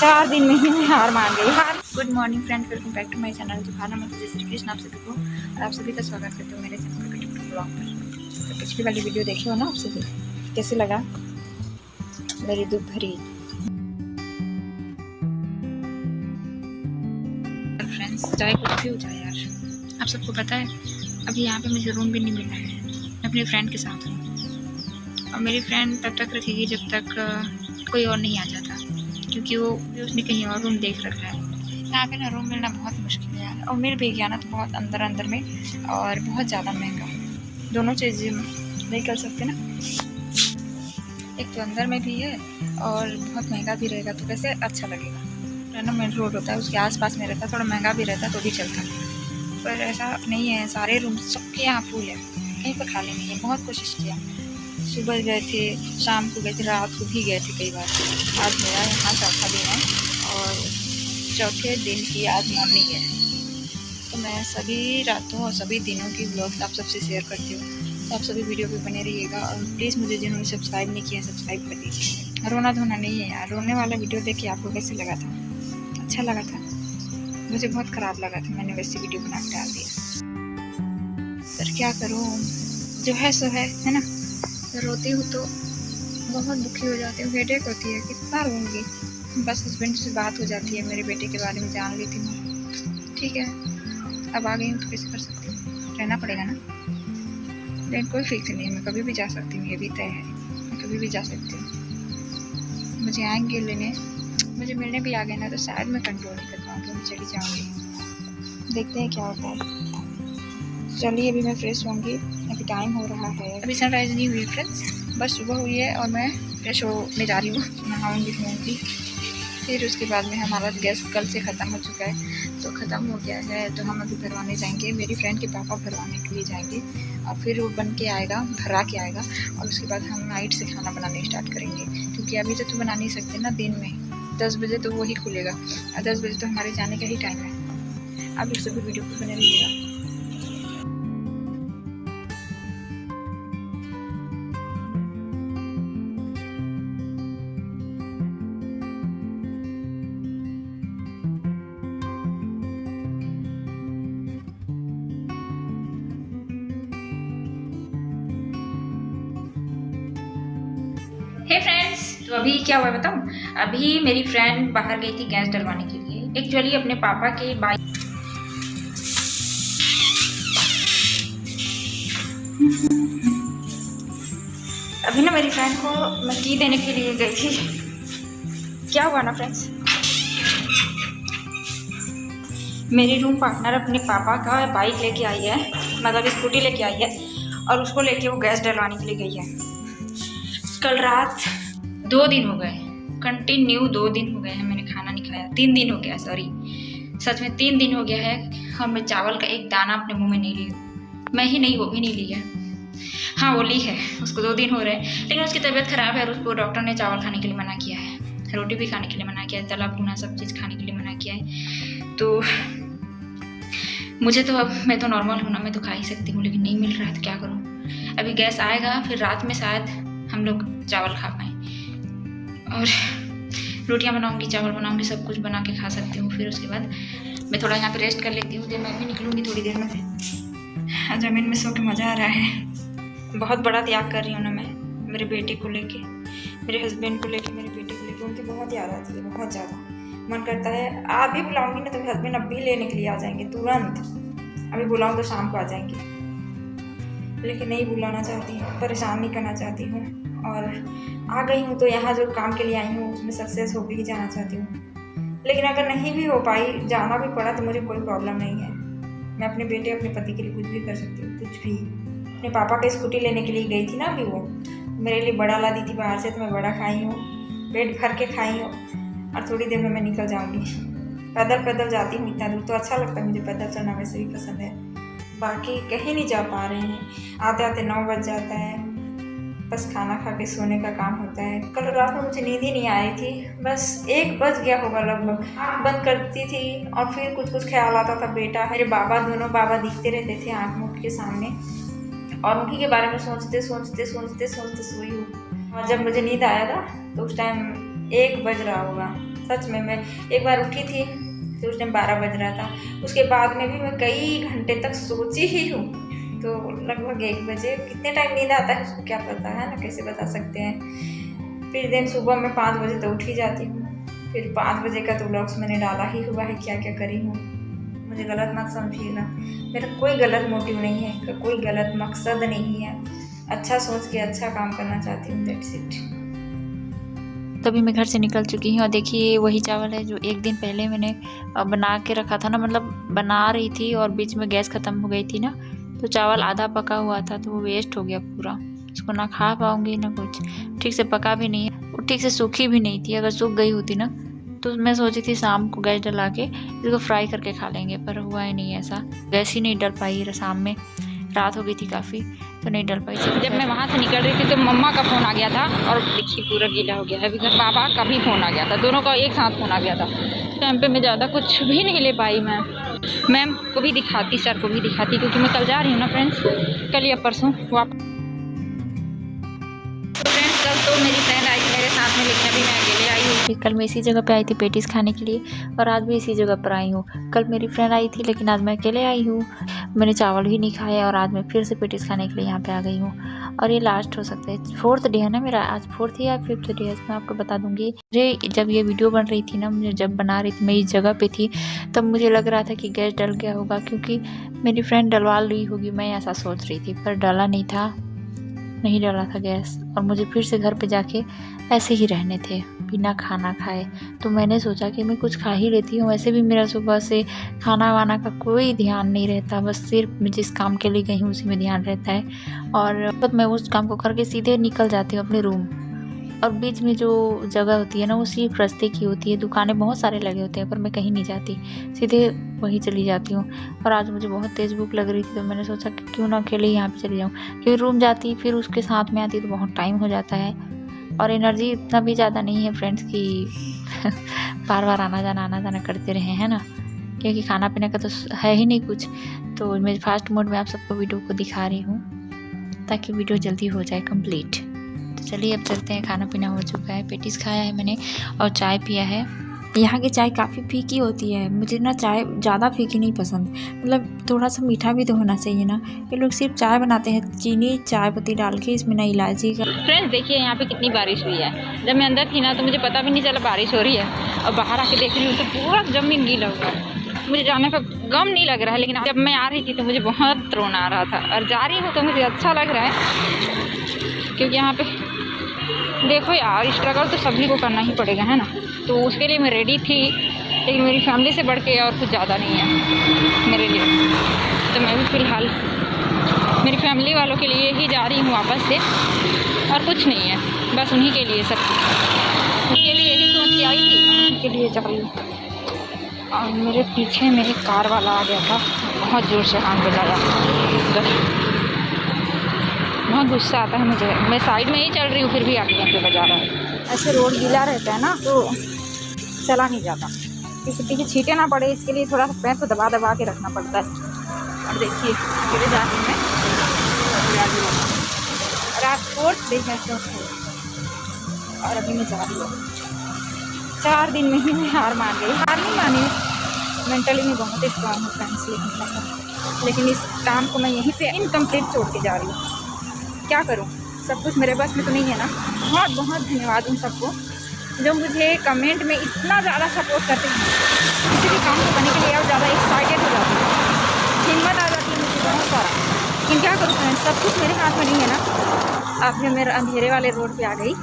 4 दिन में ही मैं हार मान गई। Good morning friends, welcome back to my channel Juhana. मैं जय श्री कृष्ण आप सभी को, और आप सभी का स्वागत करते हो मेरे चैनल पे टिकटॉक ब्लॉग पर। तो पिछली वाली वीडियो देखी हो ना आप सभी, कैसे लगा मेरी दुख भरी। फ्रेंड्स चाहे कुछ भी हो जाए यार, आप सबको पता है अभी यहाँ पे मुझे रूम भी नहीं मिला है। मैं अपने फ्रेंड के साथ हूँ और मेरी फ्रेंड तब तक रखेगी जब तक कोई और नहीं आ जाता, क्योंकि वो उसने कहीं और रूम देख रखा है। यहाँ पे ना रूम मिलना बहुत मुश्किल है यार, और मिल भी गया ना तो बहुत अंदर में और बहुत ज़्यादा महंगा। दोनों चीज़ें नहीं कर सकते ना, एक तो अंदर में भी है और बहुत महंगा भी रहेगा, तो कैसे अच्छा लगेगा। ना मेन रोड होता है, उसके आसपास में रहता, थोड़ा महंगा भी रहता तो भी चलता, पर ऐसा नहीं है। सारे रूम सबके यहाँ फुल है, कहीं पर खाली नहीं है। बहुत कोशिश किया, सुबह गए थे, शाम को गए थे, रात को भी गए थे कई बार। आज मेरा यहाँ चौथा दिन है और चौथे दिन की आज मॉर्निंग है, तो मैं सभी रातों और सभी दिनों की व्लॉग्स आप सबसे शेयर करती हूँ। तो आप सभी वीडियो पे बने रहिएगा और प्लीज़ मुझे जिन्होंने सब्सक्राइब नहीं किया सब्सक्राइब कर दीजिए। रोना धोना नहीं है यार, रोने वाला वीडियो देख के आपको कैसे लगा था? अच्छा लगा था? मुझे बहुत ख़राब लगा था, मैंने वैसी वीडियो बना के डाल दिया। पर क्या करूँ, जो है सो है ना। रोती हूँ तो बहुत दुखी हो जाती हूँ, हेडेक होती है, कितना रोऊंगी। बस हस्बैंड से बात हो जाती है, मेरे बेटे के बारे में जान लेती हूँ, ठीक है अब आ गई हूँ तो कैसे कर सकती हूँ, रहना पड़ेगा ना। लेकिन कोई फिक्स नहीं है, मैं कभी भी जा सकती हूँ, ये भी तय है, मैं कभी भी जा सकती हूँ। मुझे आएंगे लेने, मुझे मिलने भी आ गए ना तो शायद मैं कंट्रोल नहीं कर पाऊँगी, मैं चली जाऊँगी। देखते हैं क्या होता है। चलिए अभी मैं फ्रेश होंगी, अभी टाइम हो रहा है, अभी सनराइज़ नहीं हुई फ्रेंड्स, बस सुबह हुई है और मैं फ्रेश होने जा रही हूँ, नहाऊंगी धोऊंगी। फिर उसके बाद में हमारा गैस कल से ख़त्म हो चुका है, तो ख़त्म हो गया है, तो हम अभी भरवाने जाएंगे। मेरी फ्रेंड के पापा भरवाने के लिए जाएंगे और फिर वो बन के आएगा, भरा के आएगा, और उसके बाद हम नाइट से खाना बनाने स्टार्ट करेंगे। क्योंकि अभी तो बना नहीं सकते ना, दिन में 10 बजे तो वही खुलेगा और 10 बजे तो हमारे जाने का ही टाइम है। आप लोग सभी वीडियो पर बने रहिएगा। हे फ्रेंड्स, तो अभी क्या हुआ बताऊँ? अभी मेरी फ्रेंड बाहर गई थी गैस डलवाने के लिए, एक्चुअली अपने पापा के बाइक। अभी ना मेरी फ्रेंड को मैं की देने के लिए गई थी। क्या हुआ ना फ्रेंड्स, मेरी रूम पार्टनर अपने पापा का बाइक लेके आई है, मतलब स्कूटी लेके आई है, और उसको लेके वो गैस डलवाने के लिए गई है। कल रात 2 दिन हो गए, कंटिन्यू 2 दिन हो गए हैं मैंने खाना नहीं खाया। 3 दिन हो गया, सॉरी सच में 3 दिन हो गया है और मैं चावल का एक दाना अपने मुंह में नहीं ली हूँ। मैं ही नहीं, वो भी नहीं ली है। हाँ वो ली है, उसको 2 दिन हो रहे हैं, लेकिन उसकी तबीयत ख़राब है और उसको डॉक्टर ने चावल खाने के लिए मना किया है, रोटी भी खाने के लिए मना किया है, तला भुना सब चीज़ खाने के लिए मना किया है। तो मुझे तो अब, मैं तो नॉर्मल हूँ ना, मैं तो खा ही सकती हूँ, लेकिन नहीं मिल रहा है तो क्या करूँ। अभी गैस आएगा, फिर रात में शायद हम लोग चावल खा पाएँ, और रोटियां बनाऊंगी, चावल बनाऊंगी, सब कुछ बना के खा सकती हूँ। फिर उसके बाद मैं थोड़ा यहाँ पे रेस्ट कर लेती हूँ, मैं भी निकलूँगी थोड़ी देर में। ज़मीन में सो के मज़ा आ रहा है। बहुत बड़ा त्याग कर रही हूँ ना मैं, मेरे बेटे को लेके, मेरे हस्बैंड को लेके, मेरे बेटे को लेके। उनकी बहुत याद आती है, बहुत ज़्यादा मन करता है। आप भी बुलाऊँगी ना तो मेरे हस्बैंड अब भी लेने के लिए आ जाएंगे तुरंत। अभी बुलाऊँ तो शाम को आ जाएंगे, लेकिन नहीं बुलाना चाहती हूँ, परेशान नहीं करना चाहती हूँ, और आ गई हूँ तो यहाँ जो काम के लिए आई हूँ उसमें सक्सेस होकर ही जाना चाहती हूँ। लेकिन अगर नहीं भी हो पाई, जाना भी पड़ा, तो मुझे कोई प्रॉब्लम नहीं है। मैं अपने बेटे अपने पति के लिए कुछ भी कर सकती हूँ, कुछ भी। अपने पापा की स्कूटी लेने के लिए गई थी ना अभी, वो मेरे लिए बड़ा ला दी थी बाहर से, तो मैं बड़ा खाई हूँ, पेट भर के खाई हूँ, और थोड़ी देर में मैं निकल जाऊँगी। पैदल पैदल जाती हूँ इतना दूर, तो अच्छा लगता है मुझे, पैदल चलना वैसे भी पसंद है। बाकी कहीं नहीं जा पा रहे हैं, आते आते 9 बज जाता है, बस खाना खा के सोने का काम होता है। कल रात में मुझे नींद ही नहीं आ रही थी, बस 1 बज गया होगा लगभग। बंद करती थी और फिर कुछ कुछ ख्याल आता था, बेटा, मेरे बाबा, दोनों बाबा दिखते रहते थे आँख मुख के सामने, और उनकी के बारे में सोचते सोचते सोचते सोचते सोई हूँ। और जब मुझे नींद आया था तो उस टाइम 1 बज रहा होगा, सच में मैं एक बार उठी थी तो उस टाइम 12 बज रहा था, उसके बाद में भी मैं कई घंटे तक सोची ही हूँ। तो लगभग 1 बजे, कितने टाइम नींद आता है उसको क्या पता है ना, कैसे बता सकते हैं। फिर दिन सुबह मैं 5 बजे तो उठ ही जाती हूँ। फिर 5 बजे का तो व्लॉग्स मैंने डाला ही हुआ है, क्या क्या करी हूँ। मुझे गलत मत समझिएगा, मेरा कोई गलत मोटिव नहीं है, कोई गलत मकसद नहीं है। अच्छा सोच के अच्छा काम करना चाहती हूँ, दैट्स इट। तभी मैं घर से निकल चुकी हूँ और देखिए वही चावल है जो एक दिन पहले मैंने बना के रखा था ना, मतलब बना रही थी और बीच में गैस ख़त्म हो गई थी ना, तो चावल आधा पका हुआ था तो वो वेस्ट हो गया पूरा। उसको ना खा पाऊँगी ना कुछ, ठीक से पका भी नहीं है, वो ठीक से सूखी भी नहीं थी। अगर सूख गई होती ना तो मैं सोची थी शाम को गैस डला के इसको फ्राई करके खा लेंगे, पर हुआ ही नहीं ऐसा। गैस ही नहीं डल पाई, शाम में रात हो गई थी काफ़ी तो नहीं डल पाई। जब मैं वहाँ से निकल रही थी तो मम्मा का फ़ोन आ गया था और देखिए पूरा गीला हो गया है। फिर पापा का भी फ़ोन आ गया था, दोनों का एक साथ फ़ोन आ गया था। टाइम पे मैं ज़्यादा कुछ भी नहीं ले पाई। मैम को भी दिखाती, सर को भी दिखाती, क्योंकि मैं कल जा रही हूँ ना फ्रेंड्स, कल या परसों वापस। कल तो मेरी फ्रेंड आई मेरे साथ में, लेकिन अभी मैं अकेले आई हूँ। कल मैं इसी जगह पे आई थी पेटीज खाने के लिए और आज भी इसी जगह पर आई हूँ। कल मेरी फ्रेंड आई थी लेकिन आज मैं अकेले आई हूँ। मैंने चावल भी नहीं खाया और आज मैं फिर से पेटीज खाने के लिए यहाँ पे आ गई हूँ। और ये लास्ट हो सकता है, 4th डे है ना मेरा, आज 4th या 5th डे है, मैं आपको बता दूंगी। मुझे जब ये वीडियो बन रही थी ना, मुझे जब बना रही थी, मैं इस जगह पे थी, तब मुझे लग रहा था कि गैस डल गया होगा, क्योंकि मेरी फ्रेंड डलवा ली होगी, मैं ऐसा सोच रही थी, पर डला नहीं था, नहीं डाला था गैस। और मुझे फिर से घर पे जाके ऐसे ही रहने थे बिना खाना खाए। तो मैंने सोचा कि मैं कुछ खा ही लेती हूँ। वैसे भी मेरा सुबह से खाना वाना का कोई ध्यान नहीं रहता, बस सिर्फ मैं जिस काम के लिए गई हूँ उसी में ध्यान रहता है। और मैं उस काम को करके सीधे निकल जाती हूँ अपने रूम। और बीच में जो जगह होती है ना, वो सिर्फ रास्ते की होती है, दुकानें बहुत सारे लगे होते हैं, पर मैं कहीं नहीं जाती, सीधे वहीं चली जाती हूँ। और आज मुझे बहुत तेज़ भूख लग रही थी तो मैंने सोचा कि क्यों ना अकेले यहाँ पे चली जाऊँ, क्योंकि रूम जाती फिर उसके साथ में आती तो बहुत टाइम हो जाता है और एनर्जी इतना भी ज़्यादा नहीं है फ्रेंड्स कि बार बार आना जाना करते रहे, है ना, क्योंकि खाना पीने का तो है ही नहीं कुछ। तो मैं फास्ट मोड में आप सबको वीडियो को दिखा रही हूँ ताकि वीडियो जल्दी हो जाए कंप्लीट। तो चलिए अब चलते हैं, खाना पीना हो चुका है, पेटीज खाया है मैंने और चाय पिया है। यहाँ की चाय काफ़ी फीकी होती है, मुझे ना चाय ज़्यादा फीकी नहीं पसंद, मतलब थोड़ा सा मीठा भी तो होना चाहिए ना। ये लोग सिर्फ चाय बनाते हैं, चीनी चाय पत्ती डाल के, इसमें ना इलायची का। फ्रेंड्स देखिए यहाँ पे कितनी बारिश हुई है। जब मैं अंदर थी ना तो मुझे पता भी नहीं चला बारिश हो रही है, और बाहर आके देख रही हूँ तो पूरा ज़मीन गीला हुआ है। मुझे जाने का गम नहीं लग रहा है, लेकिन जब मैं आ रही थी तो मुझे बहुत रोना आ रहा था, और जा रही हूँ तो मुझे अच्छा लग रहा है, क्योंकि यहाँ पे देखो यार स्ट्रगल तो सभी को करना ही पड़ेगा, है ना। तो उसके लिए मैं रेडी थी, लेकिन मेरी फैमिली से बढ़ के और कुछ ज़्यादा नहीं है मेरे लिए। तो मैं भी फ़िलहाल मेरी फैमिली वालों के लिए ही जा रही हूँ वापस से, और कुछ नहीं है, बस उन्हीं के लिए, सब उनके लिए यही सोच के आई थी, उनके लिए जा रही हूँ। और मेरे पीछे मेरे कार वाला आ गया था, बहुत ज़ोर से हाथ बजाया, बहुत गुस्सा आता है मुझे। मैं साइड में ही चल रही हूँ फिर भी आगे जाके बजा रहा है। ऐसे रोड गीला रहता है ना तो चला नहीं जाता, क्योंकि पीछे छींटे ना पड़े, इसके लिए थोड़ा सा पैर तो दबा दबा के रखना पड़ता है। और देखिए अकेले जा रही हूँ मैं, और आप 4th डे है और अभी मैं जा रही हूँ। 4 दिन में ही मैं हार मान गई। हार नहीं मानी, मेंटली मैं बहुत स्ट्रॉन्ग हूँ फ्रेंड्स, लेकिन इस काम को मैं यहीं पे इनकम्प्लीट छोड़ के जा रही हूँ। क्या करूँ, सब कुछ मेरे बस में तो नहीं है ना। बहुत बहुत धन्यवाद उन सबको जो मुझे कमेंट में इतना ज़्यादा सपोर्ट करते हैं। किसी भी काम को करने के लिए और ज़्यादा एक्साइटेड हो जाती है, हिम्मत आ जाती है मुझे बहुत सारा। लेकिन क्या करूँ फ्रेंड्स, सब कुछ मेरे हाथ में नहीं है ना। अब मैं मेरे अंधेरे वाले रोड पे आ गई,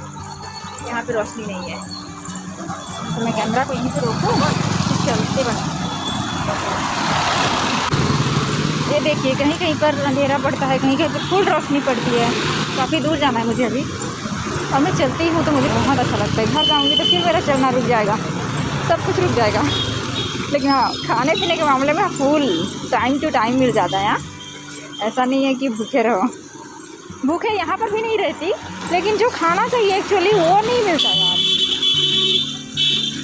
यहाँ पे रोशनी नहीं है, तो मैं कैमरा को यहीं पे रोकूँ, चलते बना। ये देखिए कहीं कहीं पर अंधेरा पड़ता है, कहीं कहीं पर फुल रोशनी पड़ती है। काफ़ी दूर जाना है मुझे अभी, और मैं चलती हूँ तो मुझे बहुत अच्छा लगता है। घर जाऊँगी तो फिर मेरा चलना रुक जाएगा, सब कुछ रुक जाएगा। लेकिन हाँ, खाने पीने के मामले में फुल टाइम टू टाइम मिल जाता है। ऐसा नहीं है कि भूखे रहो, भूखे यहाँ पर भी नहीं रहती, लेकिन जो खाना चाहिए एक्चुअली वो नहीं मिलता यार।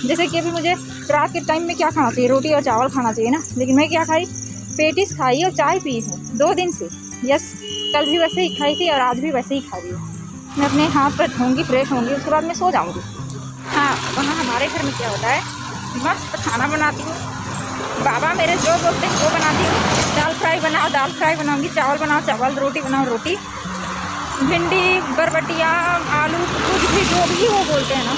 जैसे कि अभी मुझे रात के टाइम में क्या खाना चाहिए, रोटी और चावल खाना चाहिए ना, लेकिन मैं क्या खाई, पेटीज खाई और चाय पी हूँ 2 दिन से। यस, कल भी वैसे ही खाई थी और आज भी वैसे ही खा रही हूँ। मैं अपने हाथ पर धोऊँगी, फ्रेश होंगी, उसके बाद मैं सो जाऊँगी। हाँ, वहाँ हमारे घर में क्या होता है, मस्त खाना बनाती हूँ। बाबा मेरे जो बोलते हैं वो बनाती हूँ। दाल फ्राई बनाओ, दाल फ्राई बनाऊँगी। चावल बनाओ, चावल। रोटी बनाओ, रोटी। भिंडी, बरबटिया, आलू, कुछ भी जो भी वो बोलते हैं ना,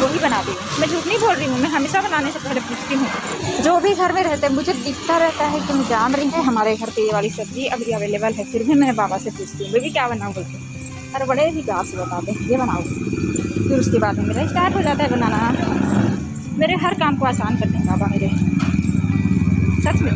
वो ही बनाती हूँ। मैं झूठ नहीं बोल रही हूँ, मैं हमेशा बनाने से पहले पूछती हूँ। जो भी घर में रहते हैं मुझे दिखता रहता है कि मैं जान रही हूँ हमारे घर पे ये वाली सब्ज़ी अभी अवेलेबल है, फिर भी मैं बाबा से पूछती हूँ बेबी क्या बनाऊँ बोलते हैं। अरे बड़े ही प्यार से बताते हैं ये बनाओ, फिर उसके बाद में मेरा स्टार्ट हो जाता है बनाना। मेरे हर काम को आसान करते हैं बाबा मेरे, सच में।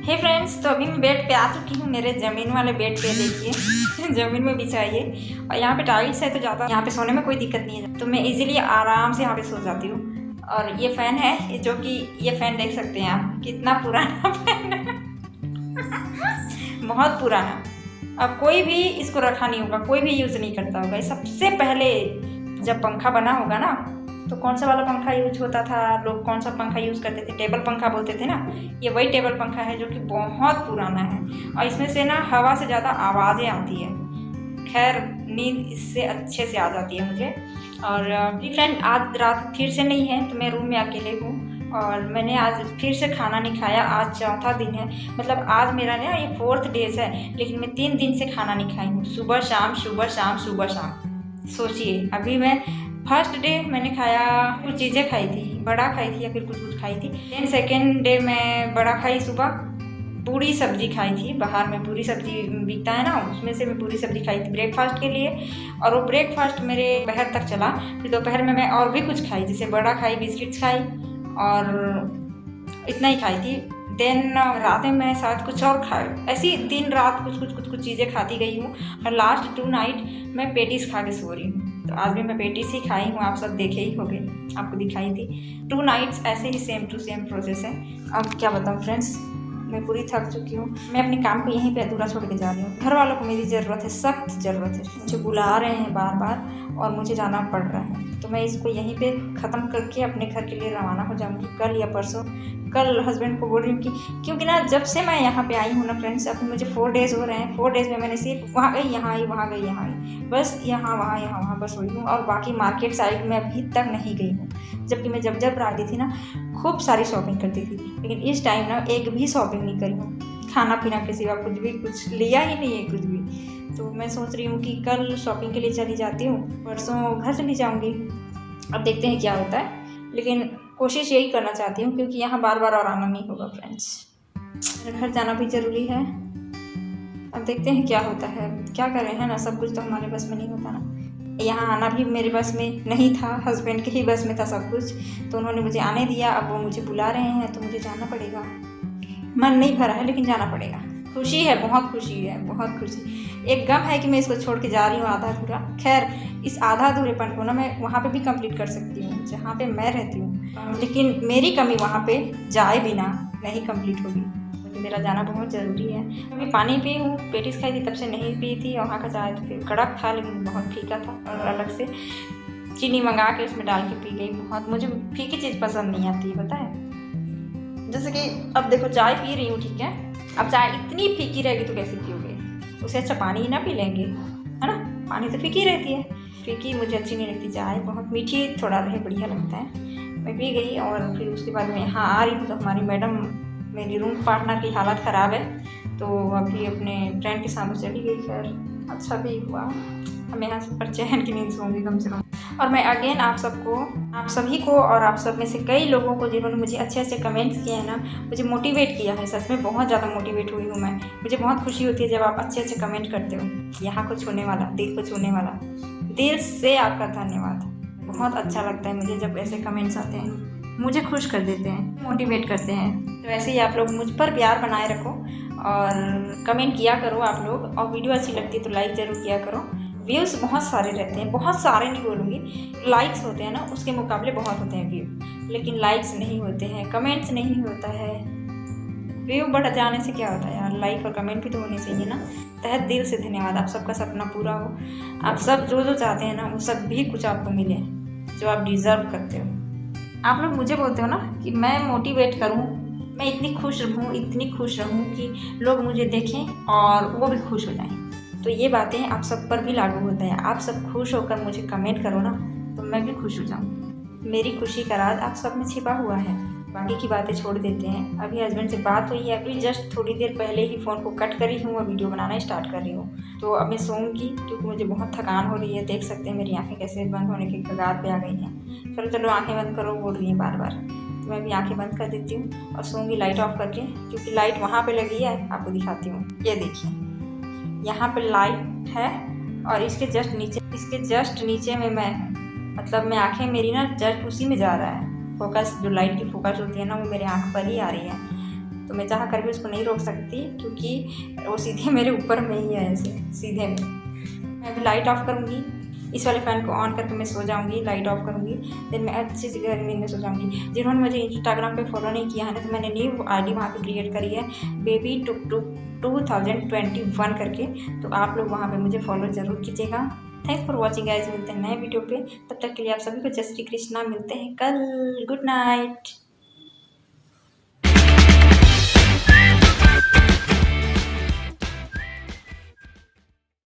हे फ्रेंड्स, तो अभी मैं बेड पे आ चुकी हूँ, मेरे ज़मीन वाले बेड पे देखिए ज़मीन में बिछाइए। और यहाँ पे टाइल्स है तो ज़्यादा यहाँ पे सोने में कोई दिक्कत नहीं है, तो मैं इजीली आराम से यहाँ पे सो जाती हूँ। और ये फ़ैन है जो कि ये फ़ैन देख सकते हैं आप, कितना पुराना फ़ैन है बहुत पुराना। अब कोई भी इसको रखा नहीं होगा, कोई भी यूज़ नहीं करता होगा। सबसे पहले जब पंखा बना होगा ना, तो कौन सा वाला पंखा यूज होता था, लोग कौन सा पंखा यूज़ करते थे, टेबल पंखा बोलते थे ना। ये वही टेबल पंखा है जो कि बहुत पुराना है और इसमें से ना हवा से ज़्यादा आवाज़ें आती है। खैर नींद इससे अच्छे से आ जाती है मुझे। और फ्रेंड आज रात फिर से नहीं है, तो मैं रूम में अकेले हूँ और मैंने आज फिर से खाना नहीं खाया। आज चौथा दिन है, मतलब आज मेरा ना ये 4th डेज है, लेकिन मैं 3 दिन से खाना नहीं खाई हूँ। सुबह शाम सुबह शाम सुबह शाम। सोचिए, अभी मैं फर्स्ट डे मैंने खाया, कुछ चीज़ें खाई थी, बड़ा खाई थी या फिर कुछ खाई थी। देन सेकेंड डे मैं बड़ा खाई, सुबह पूरी सब्जी खाई थी। बाहर में पूरी सब्जी बिकता है ना, उसमें से मैं पूरी सब्जी खाई थी ब्रेकफास्ट के लिए। और वो ब्रेकफास्ट मेरे दोपहर तक चला। फिर दोपहर में मैं और भी कुछ खाई, जैसे बड़ा खाई, बिस्किट्स खाई और इतना ही खाई थी। देन रात में मैं शायद कुछ और खाए, ऐसी दिन रात कुछ चीज़ें खाती गई हूँ। और लास्ट 2 नाइट मैं पेटीज खा के सो रही हूँ। तो आज भी मैं पेटीज ही खाई हूँ, आप सब देखे ही होंगे, आपको दिखाई थी। 2 नाइट्स ऐसे ही सेम टू सेम प्रोसेस है। अब क्या बताऊँ फ्रेंड्स, मैं पूरी थक चुकी हूँ। मैं अपने काम को यहीं पे अधूरा छोड़ के जा रही हूँ। घर वालों को मेरी ज़रूरत है, सख्त ज़रूरत है। मुझे बुला रहे हैं बार बार और मुझे जाना पड़ रहा है, तो मैं इसको यहीं पे ख़त्म करके अपने घर के लिए रवाना हो जाऊँगी कल या परसों। कल हस्बैंड को बोल रही हूँ कि क्योंकि ना जब से मैं यहाँ पे आई हूँ ना फ्रेंड्स, अभी मुझे 4 डेज़ हो रहे हैं। 4 डेज़ में मैंने सिर्फ वहाँ गई, यहाँ आई, वहाँ गई, यहाँ आई, बस यहाँ वहाँ बस हुई हूँ। और बाकी मार्केट साइड में अभी तक नहीं गई हूँ, जबकि मैं जब रहती थी ना खूब सारी शॉपिंग करती थी। लेकिन इस टाइम ना एक भी शॉपिंग नहीं करी हूँ, खाना पीना के सिवा कुछ लिया ही नहीं है, कुछ भी। तो मैं सोच रही हूँ कि कल शॉपिंग के लिए चली जाती हूँ, परसों घर चली जाऊँगी। अब देखते हैं क्या होता है, लेकिन कोशिश यही करना चाहती हूँ क्योंकि यहाँ बार बार और आना नहीं होगा फ्रेंड्स। मेरे घर जाना भी ज़रूरी है। अब देखते हैं क्या होता है, क्या कर रहे हैं ना, सब कुछ तो हमारे बस में नहीं होता ना। यहाँ आना भी मेरे बस में नहीं था, हस्बैंड के ही बस में था सब कुछ, तो उन्होंने मुझे आने दिया। अब वो मुझे बुला रहे हैं तो मुझे जाना पड़ेगा। मन नहीं भरा है लेकिन जाना पड़ेगा। खुशी है, बहुत खुशी है, बहुत खुशी। एक गम है कि मैं इसको छोड़ के जा रही हूँ आधा अधूरा। खैर इस आधा अधूरेपन को ना मैं वहाँ पे भी कंप्लीट कर सकती हूँ जहाँ पे मैं रहती हूँ, लेकिन मेरी कमी वहाँ पे जाए बिना नहीं कंप्लीट होगी। मेरा जाना बहुत ज़रूरी है। अभी पानी पी हूँ, पेटीज खाई थी तब से नहीं पी थी। वहाँ का चाय तो फिर कड़क था लेकिन बहुत फीका था, और अलग से चीनी मंगा के उसमें डाल के पी गई। बहुत मुझे फीकी चीज़ पसंद नहीं आती है, पता है। जैसे कि अब देखो चाय पी रही हूँ, ठीक है, अब चाय इतनी फीकी रहेगी तो कैसे पियोगे, उससे अच्छा पानी ही ना पी लेंगे, है ना। पानी तो फीकी रहती है, फीकी मुझे अच्छी नहीं लगती। चाय बहुत मीठी थोड़ा रहे बढ़िया लगता है। मैं पी गई और फिर उसके बाद मैं यहाँ आ रही हूँ तो हमारी मैडम, मेरी रूम पार्टनर की हालत ख़राब है, तो अभी अपने फ्रेंड के सामने चली गई। खैर अच्छा भी हुआ, हम यहाँ पर चैन की नींद सोऊंगी कम से कम। और मैं अगेन आप सभी को और आप सब में से कई लोगों को जिन्होंने मुझे अच्छे कमेंट्स किए हैं ना, मुझे मोटिवेट किया है। सच में बहुत ज़्यादा मोटिवेट हुई हूँ मैं। मुझे बहुत खुशी होती है जब आप अच्छे कमेंट करते हो। यहाँ को छूने वाला, दिल को छूने वाला, दिल से आपका धन्यवाद। बहुत अच्छा लगता है मुझे जब ऐसे कमेंट्स आते हैं, मुझे खुश कर देते हैं, मोटिवेट करते हैं। तो ऐसे ही आप लोग मुझ पर प्यार बनाए रखो और कमेंट किया करो आप लोग। और वीडियो अच्छी लगती है तो लाइक ज़रूर किया करो। व्यूज़ बहुत सारे रहते हैं, बहुत सारे नहीं बोलूँगी, लाइक्स होते हैं ना उसके मुकाबले बहुत होते हैं व्यू, लेकिन लाइक्स नहीं होते हैं, कमेंट्स नहीं होता है। व्यू बढ़ जाने से क्या होता है यार, लाइक और कमेंट भी तो होने चाहिए ना। तहे दिल से धन्यवाद, आप सबका सपना पूरा हो। आप सब जो चाहते हैं ना वो सब भी कुछ आपको मिले जो आप डिज़र्व करते हो। आप लोग मुझे बोलते हो ना कि मैं मोटिवेट करूं, मैं इतनी खुश रहूं कि लोग मुझे देखें और वो भी खुश हो जाएं। तो ये बातें आप सब पर भी लागू होता है। आप सब खुश होकर मुझे कमेंट करो ना, तो मैं भी खुश हो जाऊँ। मेरी खुशी का राज आप सब में छिपा हुआ है। बाकी की बातें छोड़ देते हैं। अभी हस्बैंड से बात हुई है, अभी जस्ट थोड़ी देर पहले ही फ़ोन को कट करी हूँ और वीडियो बनाना स्टार्ट कर रही हूँ। तो अब मैं सोऊंगी क्योंकि मुझे बहुत थकान हो रही है। देख सकते हैं मेरी आंखें कैसे बंद होने के कगार पे आ गई हैं। चलो आंखें बंद करो बोल रही हैं बार बार, तो मैं भी आंखें बंद कर देती हूँ और सोऊंगी लाइट ऑफ करके, क्योंकि लाइट वहाँ पर लगी है। आपको दिखाती हूँ, ये देखिए यहाँ पर लाइट है और इसके जस्ट नीचे में मैं हूँ। मतलब मैं आंखें मेरी ना जस्ट उसी में जा रहा है फोकस, जो लाइट की फोकस होती है ना वो मेरे आंख पर ही आ रही है। तो मैं चाह कर भी उसको नहीं रोक सकती क्योंकि वो सीधे मेरे ऊपर में ही है, ऐसे सीधे में। मैं अभी लाइट ऑफ करूँगी, इस वाले फ़ैन को ऑन करके मैं सो जाऊँगी, लाइट ऑफ करूँगी, देन मैं अच्छी सी गहरी नींद में सो जाऊँगी। जिन्होंने मुझे इंस्टाग्राम पे फॉलो नहीं किया है ना, तो मैंने न्यू ID वहाँ पे क्रिएट करी है, बेबी टुक टुक 2021 करके। तो आप लोग वहाँ पे मुझे फॉलो ज़रूर कीजिएगा। थैंक्स फॉर वॉचिंग गाइस, मिलते हैं नए वीडियो पे। तब तक के लिए आप सभी को जय श्री कृष्णा। मिलते हैं कल। Good night.